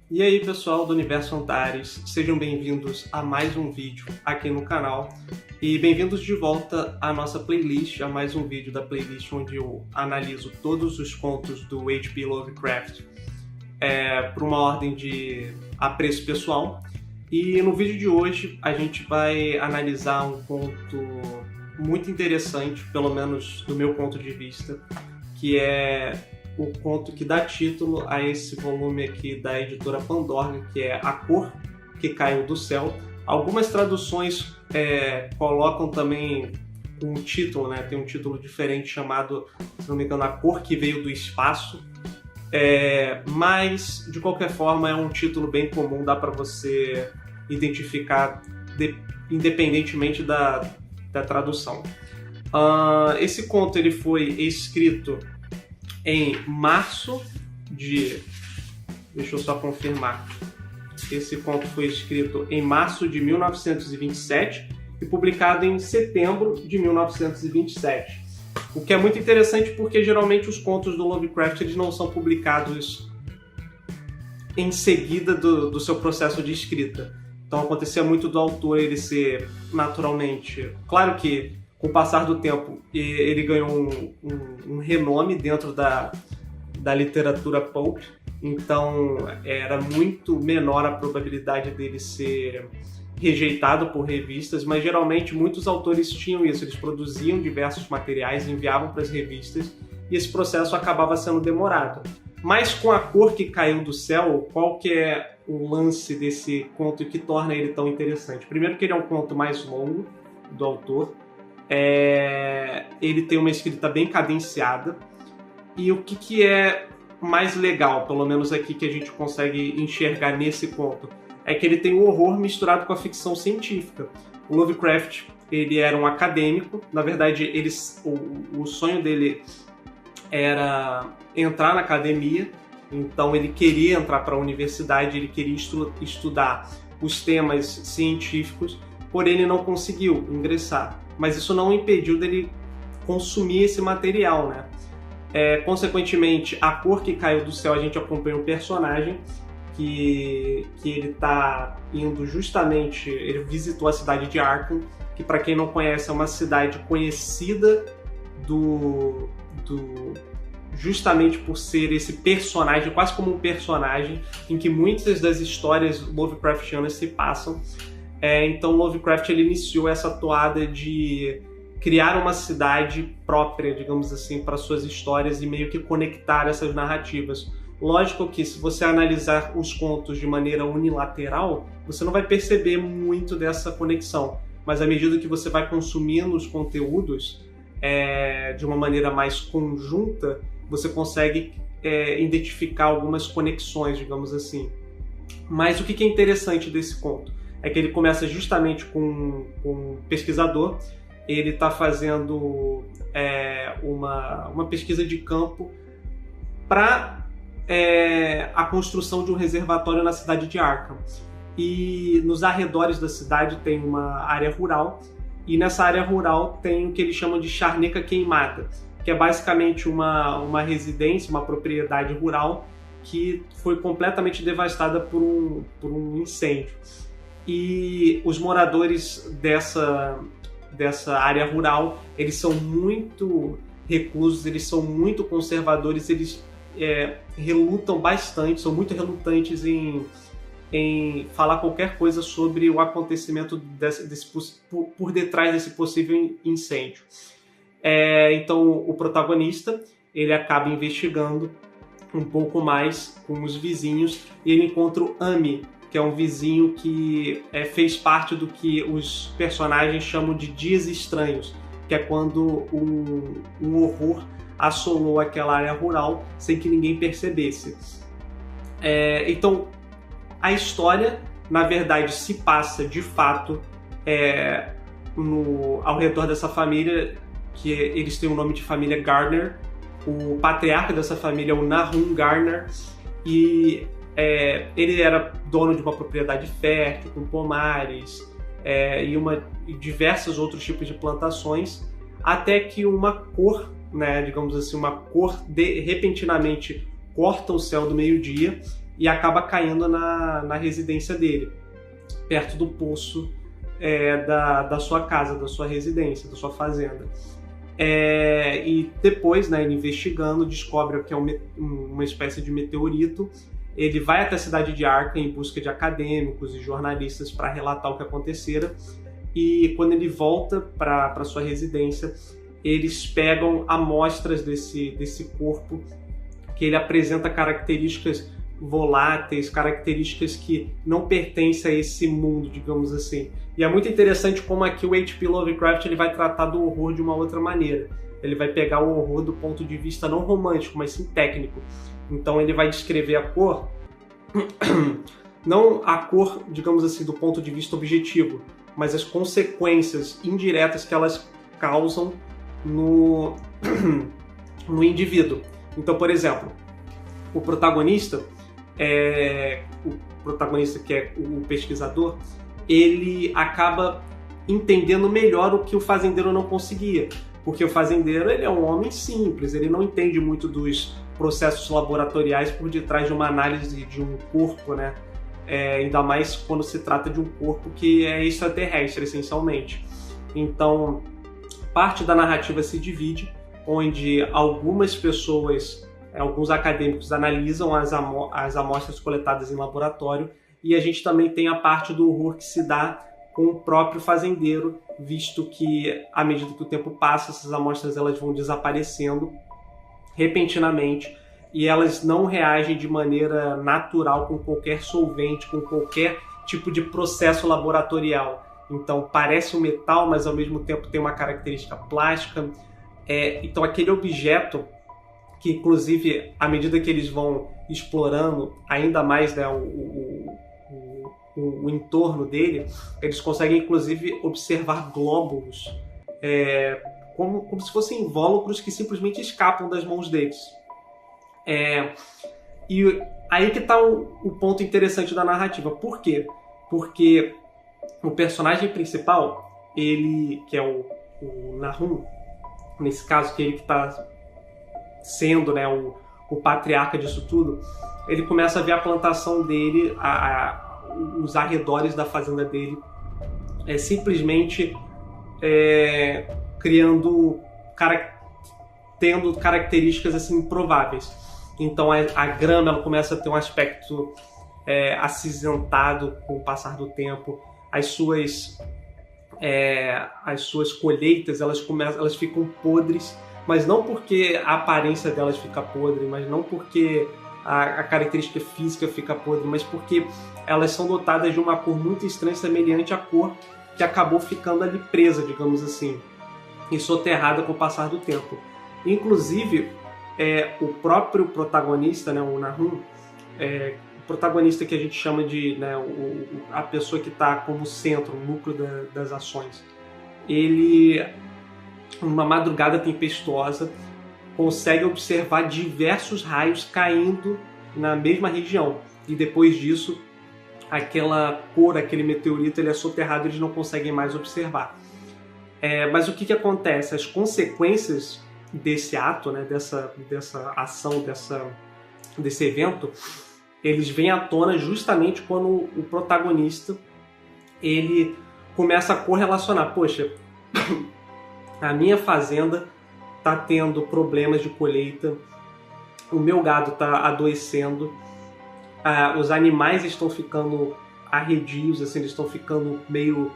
E aí pessoal do Universo Antares, sejam bem-vindos a mais um vídeo aqui no canal e bem-vindos de volta à nossa playlist, a mais um vídeo da playlist onde eu analiso todos os contos do H.P. Lovecraft por uma ordem de apreço pessoal. E no vídeo de hoje a gente vai analisar um conto muito interessante, pelo menos do meu ponto de vista, que é o conto que dá título a esse volume aqui da editora Pandorga, que é A Cor que Caiu do Céu. Algumas traduções colocam também um título, né? Tem um título diferente chamado, se não me engano, A Cor que Veio do Espaço. Mas, de qualquer forma, é um título bem comum, dá para você identificar independentemente da tradução. Esse conto ele foi escrito em março de... Deixa eu só confirmar. Esse conto foi escrito em março de 1927 e publicado em setembro de 1927. O que é muito interessante porque geralmente os contos do Lovecraft eles não são publicados em seguida do seu processo de escrita. Então acontecia muito do autor ele ser naturalmente... Claro que com o passar do tempo, ele ganhou um renome dentro da literatura pulp, então era muito menor a probabilidade dele ser rejeitado por revistas, mas geralmente muitos autores tinham isso, eles produziam diversos materiais, enviavam para as revistas, e esse processo acabava sendo demorado. Mas com A Cor que Caiu do Céu, qual que é o lance desse conto que torna ele tão interessante? Primeiro que ele é um conto mais longo do autor, ele tem uma escrita bem cadenciada, e o que é mais legal, pelo menos aqui que a gente consegue enxergar nesse conto, é que ele tem o horror misturado com a ficção científica. O Lovecraft ele era um acadêmico, na verdade o sonho dele era entrar na academia, então ele queria entrar para a universidade, ele queria estudar os temas científicos, porém ele não conseguiu ingressar. Mas isso não impediu dele consumir esse material, né? Consequentemente, A Cor que Caiu do Céu, a gente acompanha um personagem que ele está indo justamente... Ele visitou a cidade de Arkham, que para quem não conhece é uma cidade conhecida justamente por ser esse personagem, quase como um personagem, em que muitas das histórias Lovecraftianas se passam. Então Lovecraft ele iniciou essa toada de criar uma cidade própria, digamos assim, para suas histórias e meio que conectar essas narrativas. Lógico que se você analisar os contos de maneira unilateral, você não vai perceber muito dessa conexão, mas à medida que você vai consumindo os conteúdos de uma maneira mais conjunta, você consegue identificar algumas conexões, digamos assim. Mas o que é interessante desse conto? É que ele começa justamente com um pesquisador, ele está fazendo uma pesquisa de campo para a construção de um reservatório na cidade de Arkham. E nos arredores da cidade tem uma área rural, e nessa área rural tem o que eles chamam de charneca queimada, que é basicamente uma residência, uma propriedade rural que foi completamente devastada por um incêndio. E os moradores dessa área rural, eles são muito reclusos, eles são muito conservadores, eles relutam bastante, são muito relutantes em falar qualquer coisa sobre o acontecimento por detrás desse possível incêndio. Então o protagonista ele acaba investigando um pouco mais com os vizinhos e ele encontra o Ami, que é um vizinho que fez parte do que os personagens chamam de dias estranhos, que é quando um horror assolou aquela área rural sem que ninguém percebesse. Então, a história, na verdade, se passa de fato ao redor dessa família, que eles têm o nome de família Gardner. O patriarca dessa família é o Nahum Gardner, e ele era dono de uma propriedade fértil, com pomares e diversos outros tipos de plantações, até que uma cor, né, digamos assim, uma cor repentinamente corta o céu do meio-dia e acaba caindo na residência dele, perto do poço da sua casa, da sua residência, da sua fazenda. E depois, né, ele investigando, descobre que é uma espécie de meteorito. Ele vai até a cidade de Arkham em busca de acadêmicos e jornalistas para relatar o que acontecera. E quando ele volta para sua residência, eles pegam amostras desse corpo, que ele apresenta características voláteis, características que não pertencem a esse mundo, digamos assim. E é muito interessante como aqui o H.P. Lovecraft ele vai tratar do horror de uma outra maneira. Ele vai pegar o horror do ponto de vista não romântico, mas sim técnico. Então ele vai descrever a cor, não a cor, digamos assim, do ponto de vista objetivo, mas as consequências indiretas que elas causam no indivíduo. Então, por exemplo, o protagonista que é o pesquisador, ele acaba entendendo melhor o que o fazendeiro não conseguia, porque o fazendeiro ele é um homem simples, ele não entende muito dos processos laboratoriais por detrás de uma análise de um corpo, né? Ainda mais quando se trata de um corpo que é extraterrestre, essencialmente. Então, parte da narrativa se divide, onde algumas pessoas, alguns acadêmicos analisam as amostras coletadas em laboratório, e a gente também tem a parte do horror que se dá com o próprio fazendeiro, visto que, à medida que o tempo passa, essas amostras elas vão desaparecendo repentinamente e elas não reagem de maneira natural com qualquer solvente, com qualquer tipo de processo laboratorial. Então parece um metal, mas ao mesmo tempo tem uma característica plástica. Então aquele objeto que, inclusive, à medida que eles vão explorando ainda mais, né, o entorno dele, eles conseguem, inclusive, observar glóbulos, como se fossem invólucros que simplesmente escapam das mãos deles. E aí que está o ponto interessante da narrativa. Por quê? Porque o personagem principal, ele, que é o Nahum, nesse caso, que ele que está sendo, né, o patriarca disso tudo, ele começa a ver a plantação dele, os arredores da fazenda dele, simplesmente tendo características assim improváveis. Então a grama ela começa a ter um aspecto acinzentado com o passar do tempo. As suas colheitas elas ficam podres, mas não porque a aparência delas fica podre, mas não porque a característica física fica podre, mas porque elas são dotadas de uma cor muito estranha, semelhante à cor que acabou ficando ali presa, digamos assim, e soterrada com o passar do tempo. Inclusive, o próprio protagonista, né, o Nahum, o protagonista que a gente chama de, né, a pessoa que está como centro, o núcleo das ações, ele, numa madrugada tempestuosa, consegue observar diversos raios caindo na mesma região. E depois disso, aquela cor, aquele meteorito, ele é soterrado e eles não conseguem mais observar. Mas o que acontece? As consequências desse ato, né, dessa ação, desse evento, eles vêm à tona justamente quando o protagonista ele começa a correlacionar. Poxa, a minha fazenda está tendo problemas de colheita, o meu gado está adoecendo, os animais estão ficando arredios, assim, eles estão ficando meio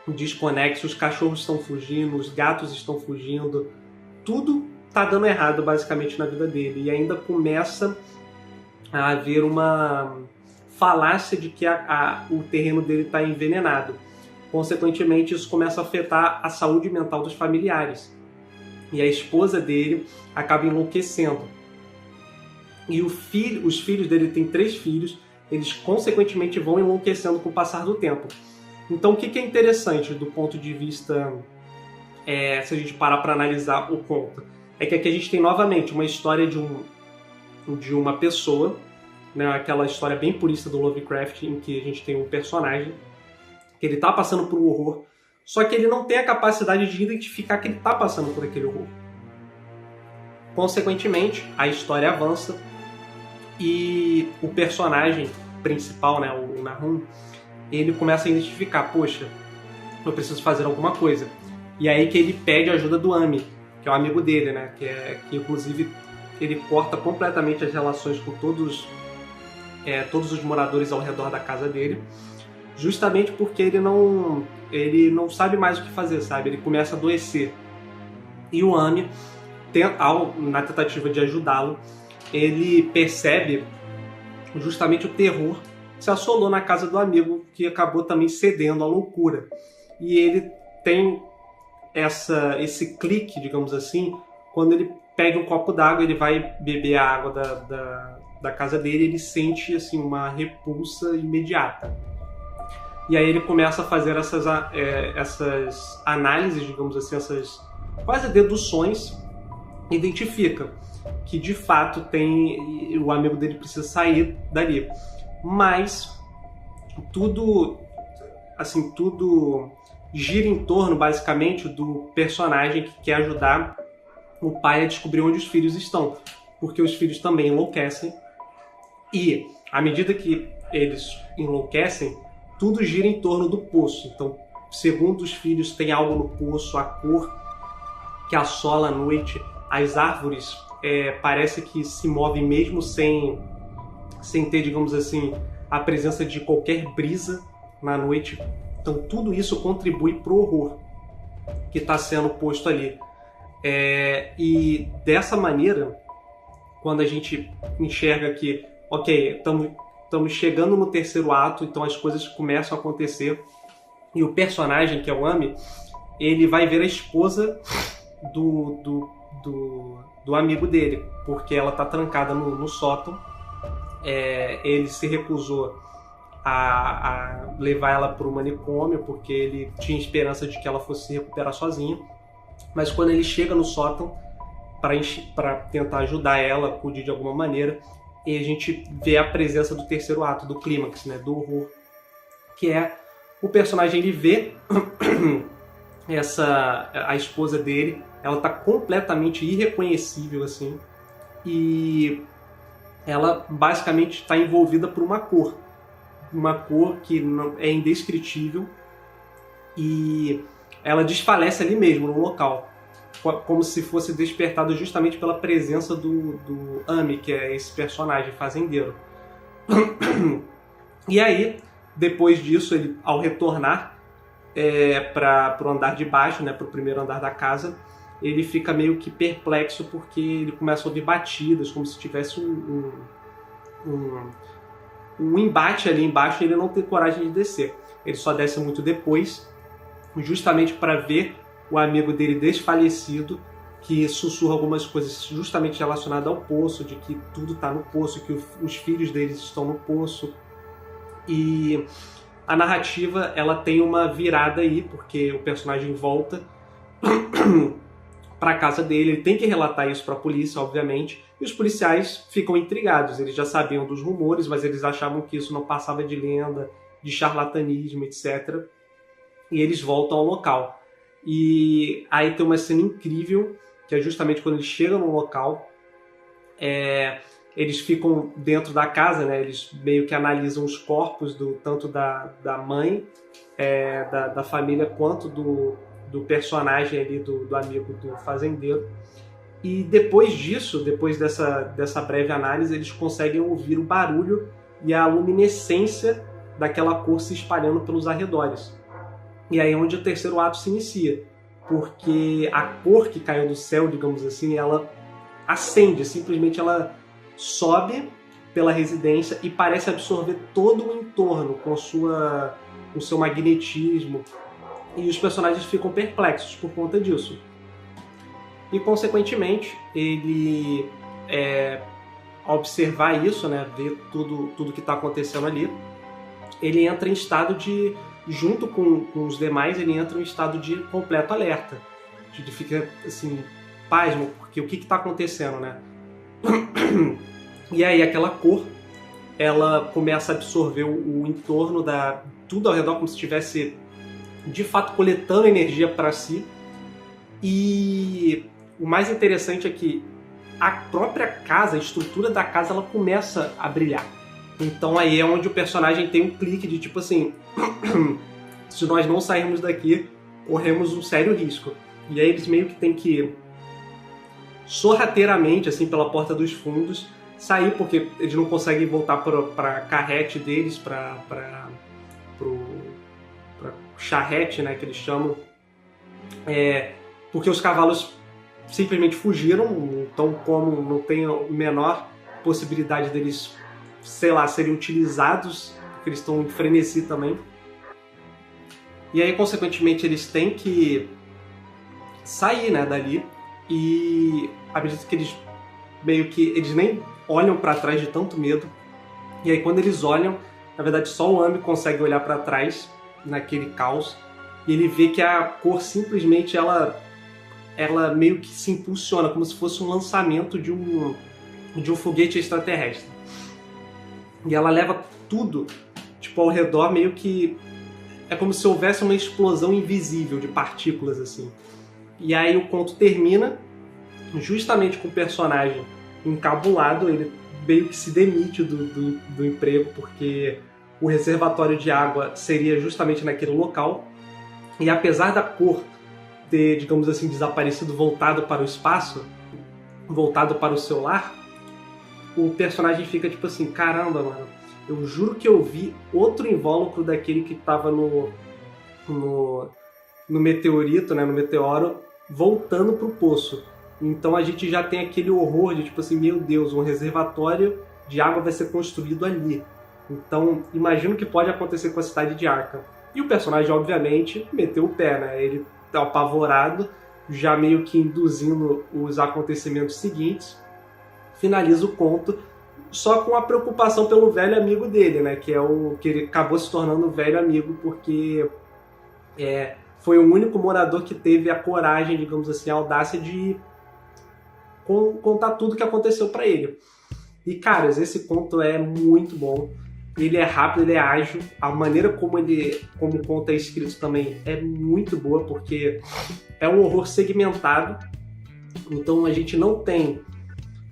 desconexos, os cachorros estão fugindo, os gatos estão fugindo, tudo está dando errado basicamente na vida dele. E ainda começa a haver uma falácia de que o terreno dele está envenenado. Consequentemente, isso começa a afetar a saúde mental dos familiares. E a esposa dele acaba enlouquecendo. E os filhos dele, tem 3 filhos, eles consequentemente vão enlouquecendo com o passar do tempo. Então o que é interessante do ponto de vista, se a gente parar para analisar o conto, é que aqui a gente tem novamente uma história de uma pessoa, né, aquela história bem purista do Lovecraft, em que a gente tem um personagem que ele está passando por um horror, só que ele não tem a capacidade de identificar que ele está passando por aquele horror. Consequentemente, a história avança E o personagem principal, né, o Nahum, ele começa a identificar, poxa, eu preciso fazer alguma coisa. E aí que ele pede a ajuda do Ami, que é o amigo dele, né, que inclusive ele corta completamente as relações com todos os moradores ao redor da casa dele, justamente porque ele não sabe mais o que fazer, sabe? Ele começa a adoecer. E o Ami, na tentativa de ajudá-lo, ele percebe justamente o terror que se assolou na casa do amigo, que acabou também cedendo à loucura. E ele tem esse clique, digamos assim, quando ele pega um copo d'água, ele vai beber a água da casa dele, ele sente assim, uma repulsa imediata. E aí ele começa a fazer essas análises, digamos assim, essas quase deduções, identifica que de fato o amigo dele precisa sair dali. Mas tudo gira em torno, basicamente, do personagem que quer ajudar o pai a descobrir onde os filhos estão, porque os filhos também enlouquecem, e à medida que eles enlouquecem, tudo gira em torno do poço. Então, segundo os filhos, tem algo no poço, a cor que assola à noite, as árvores parece que se movem mesmo sem ter, digamos assim, a presença de qualquer brisa na noite. Então tudo isso contribui para o horror que está sendo posto ali. E dessa maneira, quando a gente enxerga que, ok, estamos chegando no terceiro ato, então as coisas começam a acontecer, e o personagem, que é o Ami, ele vai ver a esposa do amigo dele, porque ela está trancada no sótão. Ele se recusou a levar ela para o manicômio, porque ele tinha esperança de que ela fosse se recuperar sozinha. Mas quando ele chega no sótão para tentar ajudar ela, acudir de alguma maneira, e a gente vê a presença do terceiro ato, do clímax, né, do horror, que é o personagem, ele vê a esposa dele, ela está completamente irreconhecível, assim, e ela basicamente está envolvida por uma cor que é indescritível, e ela desfalece ali mesmo, no local, como se fosse despertada justamente pela presença do Ami, que é esse personagem fazendeiro. E aí, depois disso, ele, ao retornar para o andar de baixo, né, para o primeiro andar da casa, ele fica meio que perplexo, porque ele começa a ouvir batidas, como se tivesse um embate ali embaixo, e ele não tem coragem de descer. Ele só desce muito depois, justamente para ver o amigo dele desfalecido, que sussurra algumas coisas justamente relacionadas ao poço, de que tudo está no poço, que os filhos deles estão no poço. E a narrativa, ela tem uma virada aí, porque o personagem volta para a casa dele, ele tem que relatar isso para a polícia, obviamente, e os policiais ficam intrigados. Eles já sabiam dos rumores, mas eles achavam que isso não passava de lenda, de charlatanismo, etc. E eles voltam ao local. E aí tem uma cena incrível, que é justamente quando eles chegam no local, eles ficam dentro da casa, né? Eles meio que analisam os corpos tanto da mãe, da família, quanto do personagem ali, do amigo do fazendeiro. E depois disso, depois dessa breve análise, eles conseguem ouvir o barulho e a luminescência daquela cor se espalhando pelos arredores. E aí é onde o terceiro ato se inicia, porque a cor que caiu do céu, digamos assim, ela acende, simplesmente ela sobe pela residência e parece absorver todo o entorno com o seu magnetismo, e os personagens ficam perplexos por conta disso. E, consequentemente, ele, ao observar isso, né, ver tudo que está acontecendo ali, ele entra em estado de, junto com os demais, ele entra em estado de completo alerta. Ele fica, assim, pasmo, porque o que está acontecendo, né? E aí aquela cor, ela começa a absorver o entorno, tudo ao redor, como se estivesse, de fato, coletando energia para si. E o mais interessante é que a própria casa, a estrutura da casa, ela começa a brilhar. Então aí é onde o personagem tem um clique de tipo assim, se nós não sairmos daqui, corremos um sério risco. E aí eles meio que tem que sorrateiramente, assim, pela porta dos fundos, sair, porque eles não conseguem voltar para carrete deles, para charrete, né, que eles chamam, porque os cavalos simplesmente fugiram, então como não tem a menor possibilidade deles, sei lá, serem utilizados, porque eles estão em frenesi também. E aí, consequentemente, eles têm que sair, né, dali, e à medida que eles meio que eles nem olham para trás de tanto medo. E aí quando eles olham, na verdade só o Amy consegue olhar para trás naquele caos, e ele vê que a cor simplesmente ela meio que se impulsiona como se fosse um lançamento de um foguete extraterrestre. E ela leva tudo tipo ao redor, meio que é como se houvesse uma explosão invisível de partículas assim. E aí o conto termina justamente com o personagem encabulado, ele meio que se demite do emprego, porque o reservatório de água seria justamente naquele local, e apesar da cor ter, digamos assim, desaparecido, voltado para o espaço, voltado para o seu lar, o personagem fica tipo assim, caramba, mano, eu juro que eu vi outro invólucro daquele que estava no meteorito, né, no meteoro, voltando pro poço. Então a gente já tem aquele horror de tipo assim, meu Deus, um reservatório de água vai ser construído ali. Então imagino o que pode acontecer com a cidade de Arkham. E o personagem, obviamente, meteu o pé, né? Ele tá apavorado, já meio que induzindo os acontecimentos seguintes. Finaliza o conto só com a preocupação pelo velho amigo dele, né? Que é o que ele acabou se tornando um velho amigo, porque foi o único morador que teve a coragem, digamos assim, a audácia de contar tudo o que aconteceu para ele. E, caras, esse conto é muito bom. Ele é rápido, ele é ágil. A maneira como o conto é escrito também é muito boa, porque é um horror segmentado. Então a gente não tem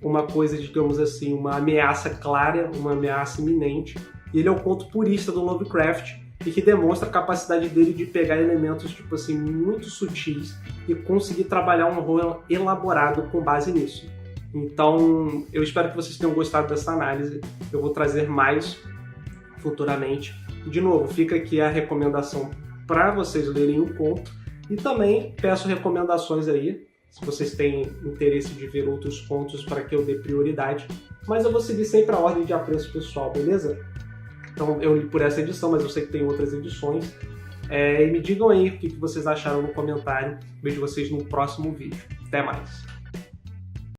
uma coisa, digamos assim, uma ameaça clara, uma ameaça iminente. E ele é um conto purista do Lovecraft, e que demonstra a capacidade dele de pegar elementos tipo assim, muito sutis e conseguir trabalhar um horror elaborado com base nisso. Então, eu espero que vocês tenham gostado dessa análise. Eu vou trazer mais futuramente. De novo, fica aqui a recomendação para vocês lerem o conto, e também peço recomendações aí, se vocês têm interesse de ver outros contos para que eu dê prioridade. Mas eu vou seguir sempre a ordem de apreço pessoal, beleza? Então eu li por essa edição, mas eu sei que tem outras edições. E me digam aí o que vocês acharam no comentário. Vejo vocês no próximo vídeo. Até mais!